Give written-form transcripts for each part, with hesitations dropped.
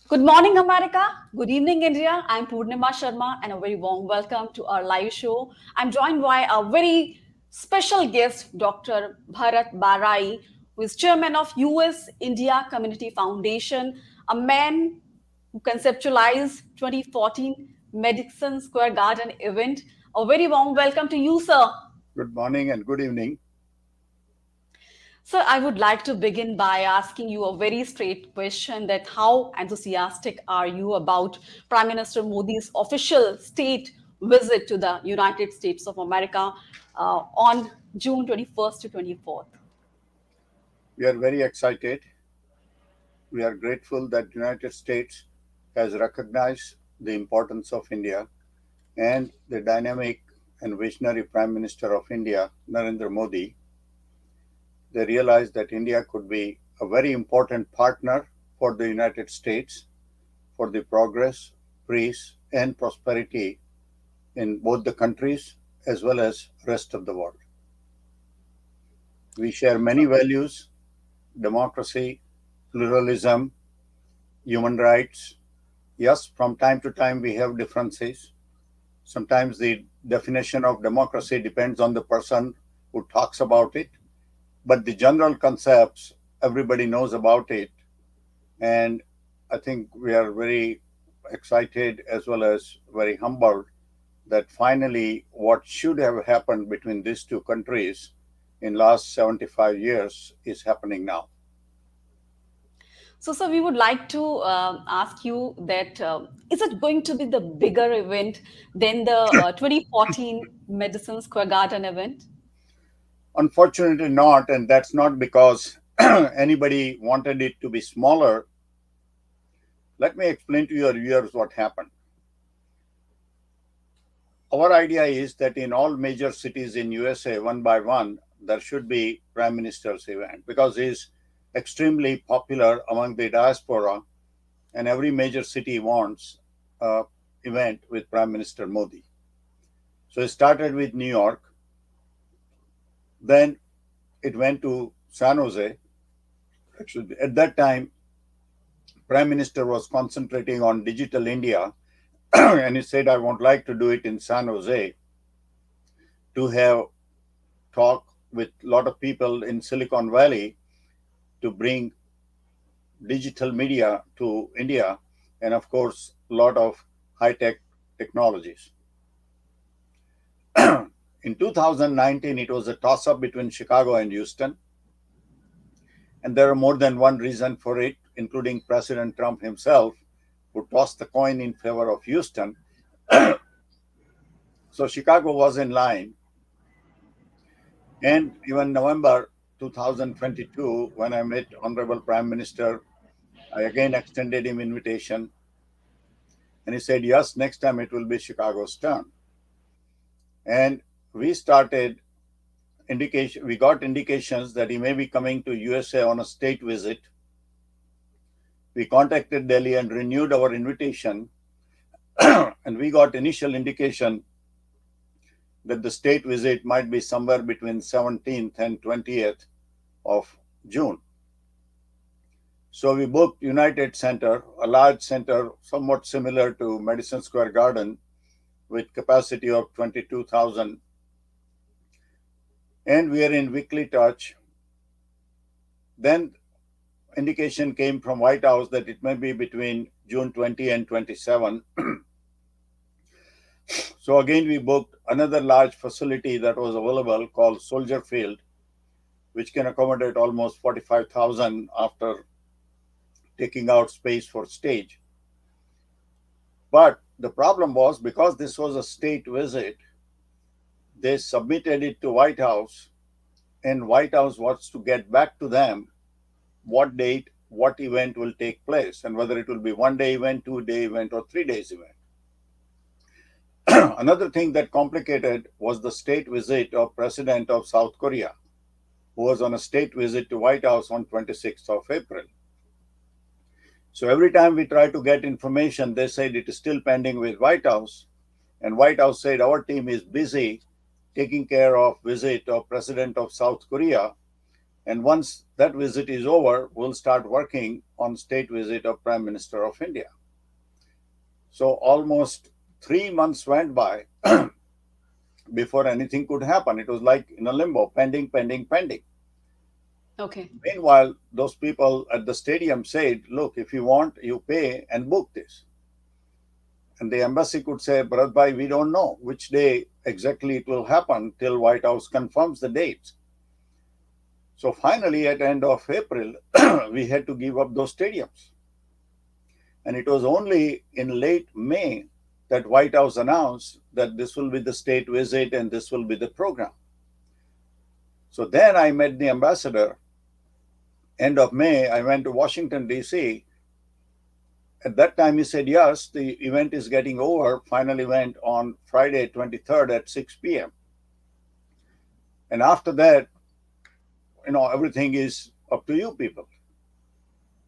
Good morning, America. Good evening, India. I'm Purnima Sharma, and a very warm welcome to our live show. I'm joined by a very special guest, Dr. Bharat Barai, who is chairman of US India Community Foundation, a man who conceptualized 2014 Madison Square Garden event. A very warm welcome to you, sir. Good morning and good evening. So I would like to begin by asking you a very straight question that how enthusiastic are you about Prime Minister Modi's official state visit to the United States of America on June 21st to 24th? We are very excited. We are grateful that United States has recognized the importance of India and the dynamic and visionary Prime Minister of India, Narendra Modi. They realized that India could be a very important partner for the United States for the progress, peace, and prosperity in both the countries as well as rest of the world. We share many values: democracy, pluralism, human rights. Yes, from time to time we have differences. Sometimes the definition of democracy depends on the person who talks about it, but the general concepts, everybody knows about it. And I think we are very excited as well as very humbled that finally what should have happened between these two countries in last 75 years is happening now. So, sir, we would like to ask you that is it going to be the bigger event than the 2014 Madison Square Garden event? Unfortunately not, and that's not because anybody wanted it to be smaller. Let me explain to your viewers what happened. Our idea is that in all major cities in USA, one by one, there should be Prime Minister's event because he's extremely popular among the diaspora, and every major city wants a event with Prime Minister Modi. So it started with New York, then it went to San Jose. Actually, at that time, Prime Minister was concentrating on digital India, and he said, I would like to do it in San Jose to have talk with a lot of people in Silicon Valley to bring digital media to India, and of course, a lot of high-tech technologies. In 2019, it was a toss-up between Chicago and Houston, and there are more than one reason for it, including President Trump himself, who tossed the coin in favor of Houston. So Chicago was in line. And even November 2022, when I met Honorable Prime Minister, I again extended him invitation. And he said, yes, next time it will be Chicago's turn. And we started we got indications that he may be coming to USA on a state visit. We contacted Delhi and renewed our invitation. And we got initial indication that the state visit might be somewhere between 17th and 20th of June. So we booked United Center, a large center somewhat similar to Madison Square Garden with capacity of 22,000. And we are in weekly touch. Then indication came from White House that it may be between June 20 and 27. So again, we booked another large facility that was available called Soldier Field, which can accommodate almost 45,000 after taking out space for stage. But the problem was, because this was a state visit, they submitted it to White House, and White House wants to get back to them what date, what event will take place, and whether it will be 1-day event, 2-day event, or 3 days event. Another thing that complicated was the state visit of President of South Korea, who was on a state visit to White House on 26th of April. So every time we try to get information, they said it is still pending with White House. And White House said our team is busy taking care of visit of President of South Korea, And once that visit is over, we'll start working on state visit of Prime Minister of India. So almost 3 months went by before anything could happen. It was like in a limbo, pending, pending, pending. Okay. Meanwhile, those people at the stadium said, look, if you want, you pay and book this. And the embassy could say, Bharat Bhai, we don't know which day exactly it will happen till White House confirms the dates. So finally, at the end of April, we had to give up those stadiums. And it was only in late May that White House announced that this will be the state visit and this will be the program. So then I met the ambassador. End of May, I went to Washington, D.C. At that time, he said, yes, the event is getting over. Final event on Friday, 23rd at 6 p.m. And after that, everything is up to you people.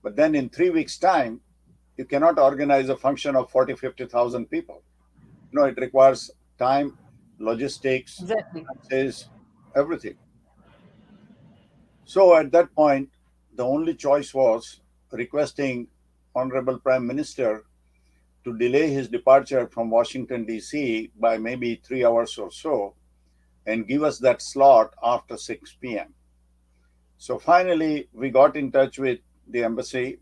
But then in 3 weeks' time, you cannot organize a function of 40, 50,000 people. It requires time, logistics, Exactly. finances, everything. So at that point, the only choice was requesting Honorable Prime Minister to delay his departure from Washington, D.C. by maybe 3 hours or so and give us that slot after 6 p.m. So finally, we got in touch with the embassy,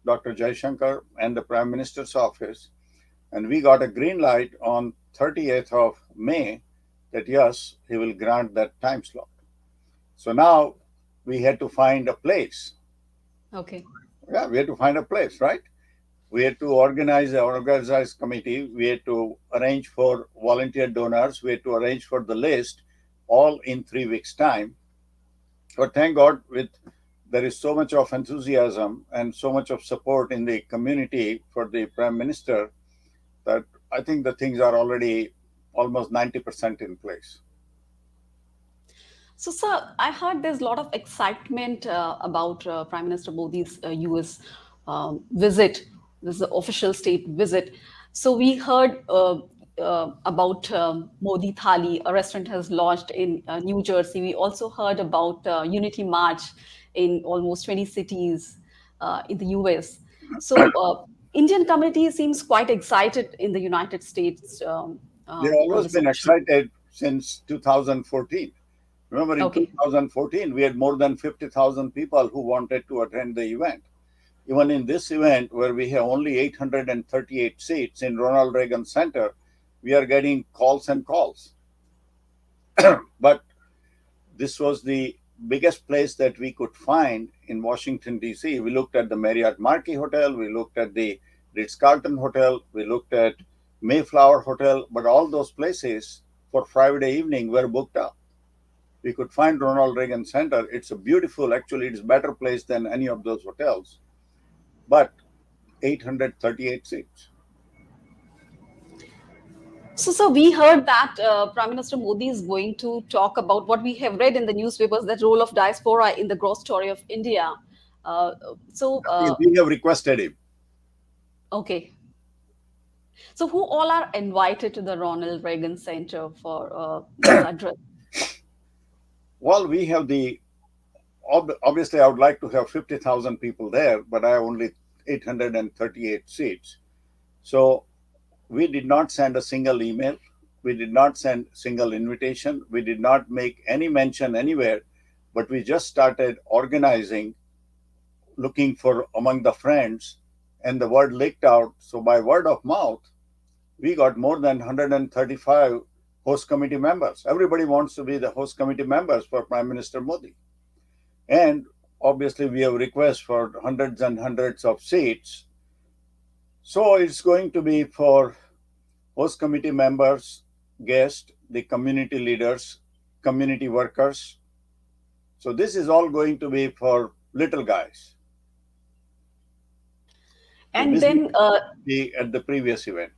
Dr. Jaishankar, and the Prime Minister's office, and we got a green light on 30th of May that yes, he will grant that time slot. So now we had to find a place. Okay. Yeah, we had to find a place, right? We had to organize an organized committee. We had to arrange for volunteer donors. We had to arrange for the list, all in 3 weeks' time. But thank God, there is so much of enthusiasm and so much of support in the community for the Prime Minister that I think the things are already almost 90% in place. So, sir, I heard there's a lot of excitement about Prime Minister Modi's US visit. This is the official state visit. So, we heard about Modi Thali, a restaurant has launched in New Jersey. We also heard about Unity March in almost 20 cities in the US. So, Indian community seems quite excited in the United States They've on always this been occasion. excited since 2014. Remember, in Okay. 2014, we had more than 50,000 people who wanted to attend the event. Even in this event, where we have only 838 seats in Ronald Reagan Center, we are getting calls and calls. But this was the biggest place that we could find in Washington, D.C. We looked at the Marriott Marquis Hotel, we looked at the Ritz-Carlton Hotel, we looked at Mayflower Hotel, but all those places for Friday evening were booked up. We could find Ronald Reagan Center. It's a beautiful, actually, it's a better place than any of those hotels, but 838 seats. So, we heard that Prime Minister Modi is going to talk about what we have read in the newspapers, that role of diaspora in the growth story of India. Uh, so, We have requested him. okay. So, who all are invited to the Ronald Reagan Center for this address? Well, we have obviously, I would like to have 50,000 people there, but I have only 838 seats. So we did not send a single email. We did not send single invitation. We did not make any mention anywhere, but we just started organizing, looking for among the friends, and the word leaked out. So by word of mouth, we got more than 135 host committee members. Everybody wants to be the host committee members for Prime Minister Modi. And obviously, we have requests for hundreds and hundreds of seats. So it's going to be for host committee members, guests, the community leaders, community workers. So this is all going to be for little guys. The And business then, at the previous event.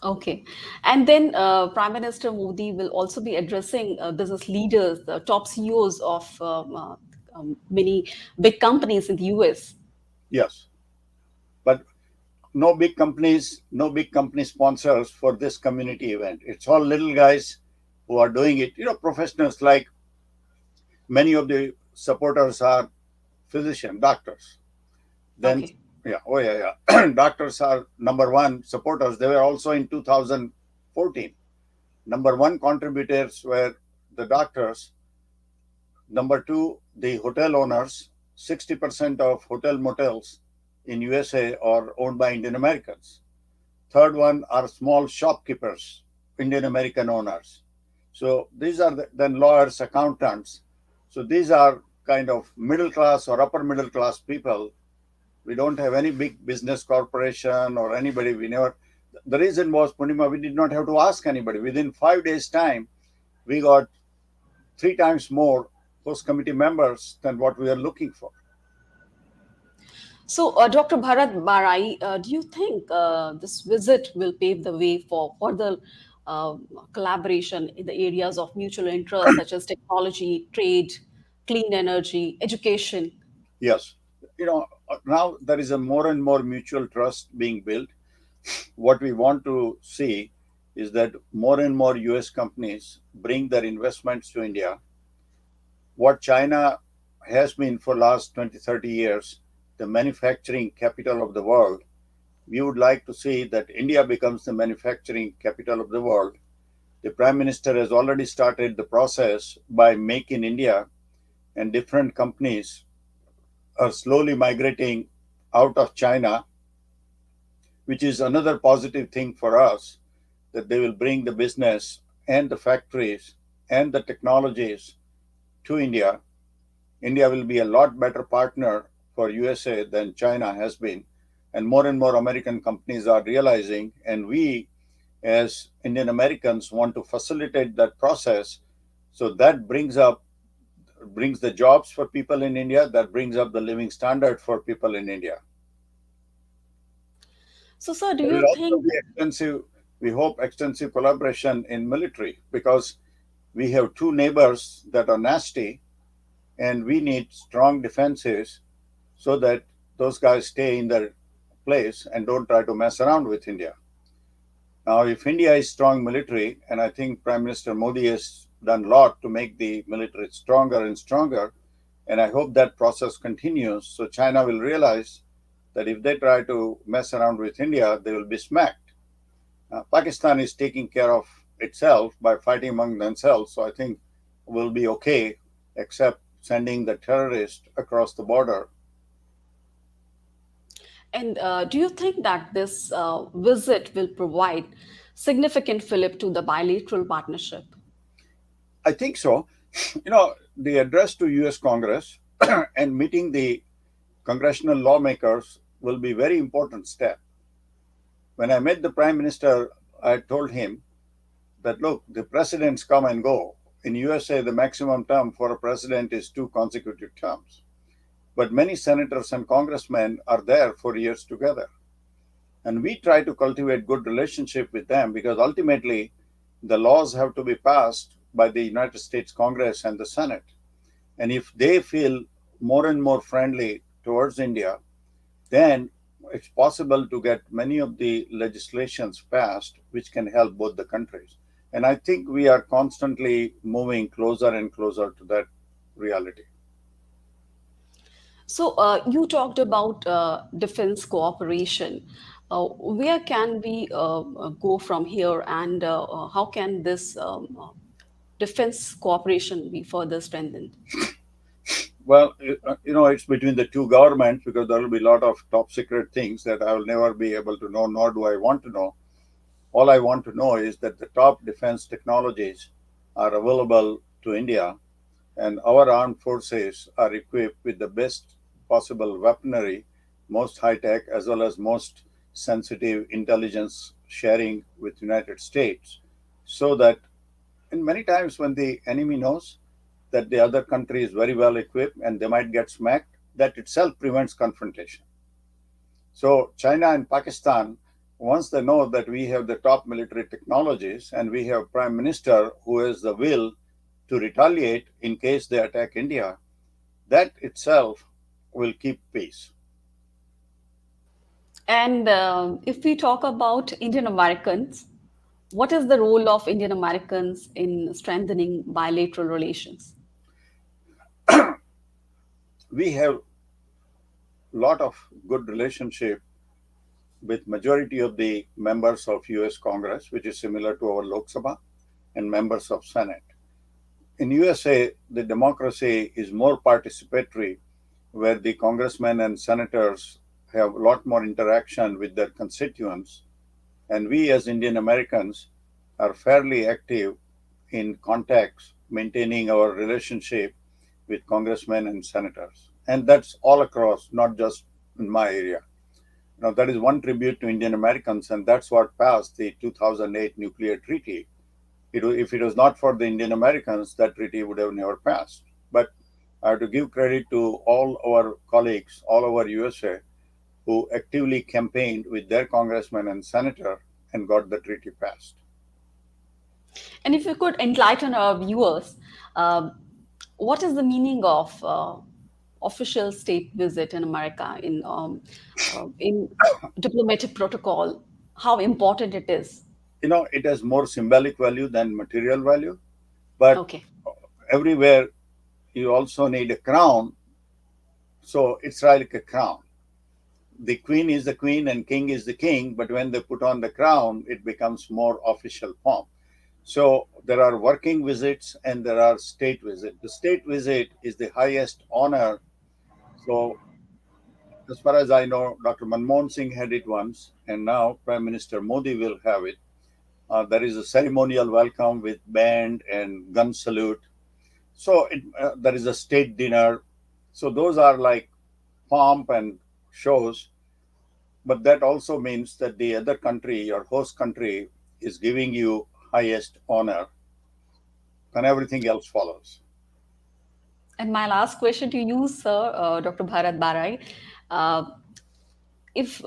okay. And then Prime Minister Modi will also be addressing business leaders, the top CEOs of many big companies in the US. Yes. But no big companies, no big company sponsors for this community event. It's all little guys who are doing it. Professionals like Many of the supporters are physician doctors. Then, Okay. yeah, oh yeah, yeah. Doctors are number one supporters. They were also in 2014. Number one contributors were the doctors. Number two, the hotel owners. 60% of hotel motels in USA are owned by Indian Americans. Third one are small shopkeepers, Indian American owners. So these are then lawyers, accountants. So these are kind of middle class or upper middle class people. We don't have any big business corporation or anybody. We never. The reason was, Purnima, we did not have to ask anybody. Within 5 days' time, we got three times more host committee members than what we are looking for. So, Dr. Bharat Barai, do you think this visit will pave the way for further uh, collaboration in the areas of mutual interest, such as technology, trade, clean energy, education? Yes, now there is a more and more mutual trust being built. What we want to see is that more and more US companies bring their investments to India. What China has been for last 20, 30 years, the manufacturing capital of the world, we would like to see that India becomes the manufacturing capital of the world. The Prime Minister has already started the process by Make in India, and different companies are slowly migrating out of China, which is another positive thing for us, that they will bring the business and the factories and the technologies to India. India will be a lot better partner for USA than China has been. And more American companies are realizing, and we as Indian Americans want to facilitate that process. So that brings the jobs for people in India, that brings up the living standard for people in India. So, sir, do There you will also think? be extensive, we hope, extensive collaboration in military, because we have two neighbors that are nasty, and we need strong defenses so that those guys stay in their place and don't try to mess around with India. Now, if India is strong military, and I think Prime Minister Modi has done a lot to make the military stronger and stronger, and I hope that process continues. So China will realize that if they try to mess around with India, they will be smacked. Pakistan is taking care of itself by fighting among themselves, so I think we'll be okay, except sending the terrorists across the border. And do you think that this visit will provide significant fillip to the bilateral partnership? I think so. The address to US Congress and meeting the congressional lawmakers will be very important step. When I met the Prime Minister, I told him that, look, the presidents come and go. In USA, the maximum term for a president is 2 consecutive terms. But many senators and congressmen are there for years together. And we try to cultivate good relationship with them, because ultimately the laws have to be passed by the United States Congress and the Senate. And if they feel more and more friendly towards India, then it's possible to get many of the legislations passed which can help both the countries. And I think we are constantly moving closer and closer to that reality. So, you talked about defense cooperation. Where can we go from here, and how can this defense cooperation be further strengthened? Well, it's between the two governments, because there will be a lot of top secret things that I will never be able to know, nor do I want to know. All I want to know is that the top defense technologies are available to India, and our armed forces are equipped with the best possible weaponry, most high tech, as well as most sensitive intelligence sharing with United States, so that, and many times when the enemy knows that the other country is very well equipped and they might get smacked, that itself prevents confrontation. So China and Pakistan, once they know that we have the top military technologies and we have Prime Minister who has the will to retaliate in case they attack India, that itself will keep peace. And if we talk about Indian Americans, what is the role of Indian Americans in strengthening bilateral relations? we have lot of good relationship with majority of the members of US Congress, which is similar to our Lok Sabha, and members of Senate. In USA, the democracy is more participatory, where the congressmen and senators have a lot more interaction with their constituents. And we as Indian Americans are fairly active in contacts, maintaining our relationship with congressmen and senators. And that's all across, not just in my area. Now, that is one tribute to Indian Americans, and that's what passed the 2008 nuclear treaty. If it was not for the Indian Americans, that treaty would have never passed. But I have to give credit to all our colleagues all over USA who actively campaigned with their congressman and senator and got the treaty passed. And if you could enlighten our viewers, um, what is the meaning of official state visit in America in diplomatic protocol? How important it is? It has more symbolic value than material value, but Okay. everywhere you also need a crown, so it's like a crown. The queen is the queen and king is the king, but when they put on the crown, it becomes more official pomp. So there are working visits and there are state visits. The state visit is the highest honor. So as far as I know, Dr. Manmohan Singh had it once, and now Prime Minister Modi will have it. There is a ceremonial welcome with band and gun salute. So there is a state dinner. So those are like pomp and shows, but that also means that the other country, your host country, is giving you highest honor, and everything else follows. And my last question to you, sir, Dr. Bharat Barai, uh, if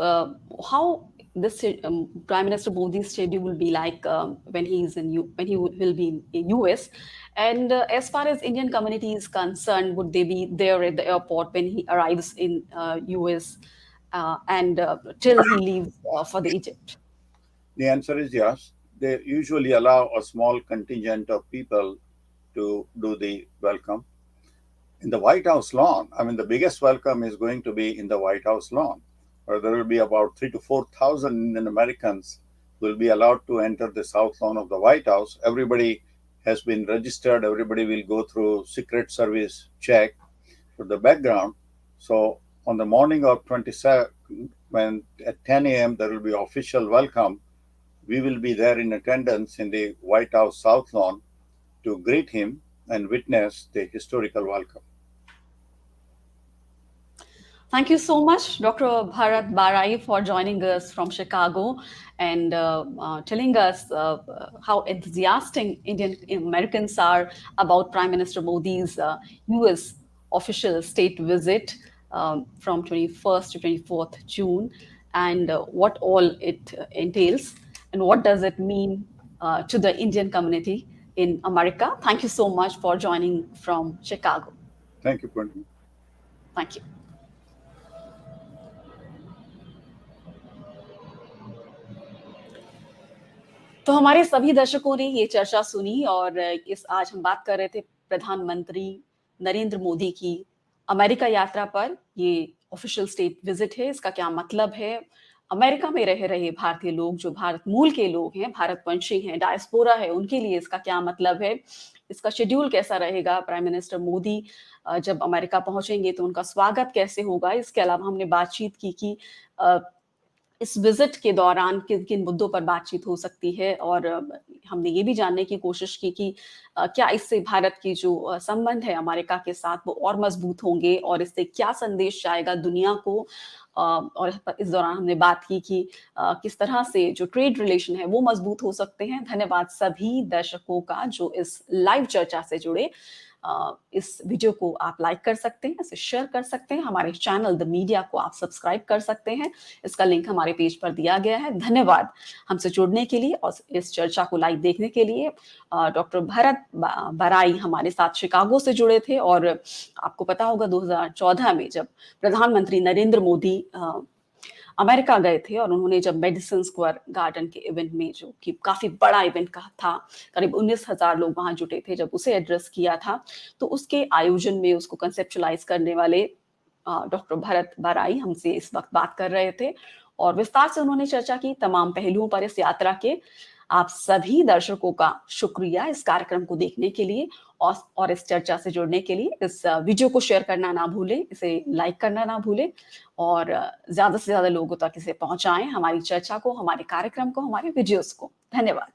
how this Prime Minister Modi's schedule will be like when he's when he will be in US, and as far as Indian community is concerned, would they be there at the airport when he arrives in US and till he leaves for the Egypt? The answer is yes. They usually allow a small contingent of people to do the welcome. In the White House lawn, I mean, the biggest welcome is going to be in the White House lawn, where there will be about 3 to 4,000 Indian Americans will be allowed to enter the south lawn of the White House. Everybody has been registered. Everybody will go through Secret Service check for the background. So on the morning of 27, when at 10 a.m. there will be official welcome, we will be there in attendance in the White House South Lawn to greet him and witness the historical welcome. Thank you so much, Dr. Bharat Barai, for joining us from Chicago and telling us how enthusiastic Indian Americans are about Prime Minister Modi's US official state visit from 21st to 24th June and what all it entails and what does it mean to the Indian community in America. Thank you so much for joining from Chicago. Thank you, Punit. Thank you. तो हमारे सभी दर्शकों ने ये चर्चा सुनी और इस आज हम बात कर रहे थे प्रधानमंत्री नरेंद्र मोदी की अमेरिका यात्रा पर। ये ऑफिशियल स्टेट विजिट है, इसका क्या मतलब है? अमेरिका में रह रहे भारतीय लोग जो भारत मूल के लोग हैं, भारतवंशी हैं, डायस्पोरा है, उनके लिए इसका क्या मतलब है? इसका शेड्यूल कैसा रहेगा? प्राइम मिनिस्टर मोदी जब अमेरिका पहुंचेंगे तो उनका स्वागत कैसे होगा? इसके अलावा हमने बातचीत की कि इस विजिट के दौरान किन किन मुद्दों पर बातचीत हो सकती है और हमने ये भी जानने की कोशिश की कि क्या इससे भारत की जो संबंध है अमेरिका के साथ वो और मजबूत होंगे और इससे क्या संदेश जाएगा दुनिया को। और इस दौरान हमने बात की कि किस तरह से जो ट्रेड रिलेशन है वो मजबूत हो सकते हैं। धन्यवाद सभी दर्शकों का जो इस लाइव चर्चा से जुड़े। इस वीडियो को आप लाइक कर सकते हैं, इसे शेयर कर सकते हैं, हमारे चैनल द मीडिया को आप सब्सक्राइब कर सकते हैं। इसका लिंक हमारे पेज पर दिया गया है। धन्यवाद हमसे जुड़ने के लिए और इस चर्चा को लाइव देखने के लिए। डॉक्टर भरत बराई हमारे साथ शिकागो से जुड़े थे और आपको पता होगा 2014 में जब प्रधानमंत्री नरेंद्र मोदी अमेरिका गए थे और उन्होंने जब मेडिसन स्क्वायर गार्डन के इवेंट में, जो कि काफ़ी बड़ा इवेंट का था, करीब 19,000 लोग वहाँ जुटे थे, जब उसे एड्रेस किया था, तो उसके आयोजन में उसको कंसेप्चुलाइज़ करने वाले डॉक्टर भरत बाराई हमसे इस वक़्त बात कर रहे थे और विस्तार से उन्होंने चर्चा की तमाम पहलुओं पर इस यात्रा के। आप सभी दर्शकों का शुक्रिया इस कार्यक्रम को देखने के लिए और इस चर्चा से जुड़ने के लिए। इस वीडियो को शेयर करना ना भूलें, इसे लाइक करना ना भूलें और ज़्यादा से ज़्यादा लोगों तक इसे पहुँचाएँ, हमारी चर्चा को, हमारे कार्यक्रम को, हमारे वीडियोज़ को। धन्यवाद।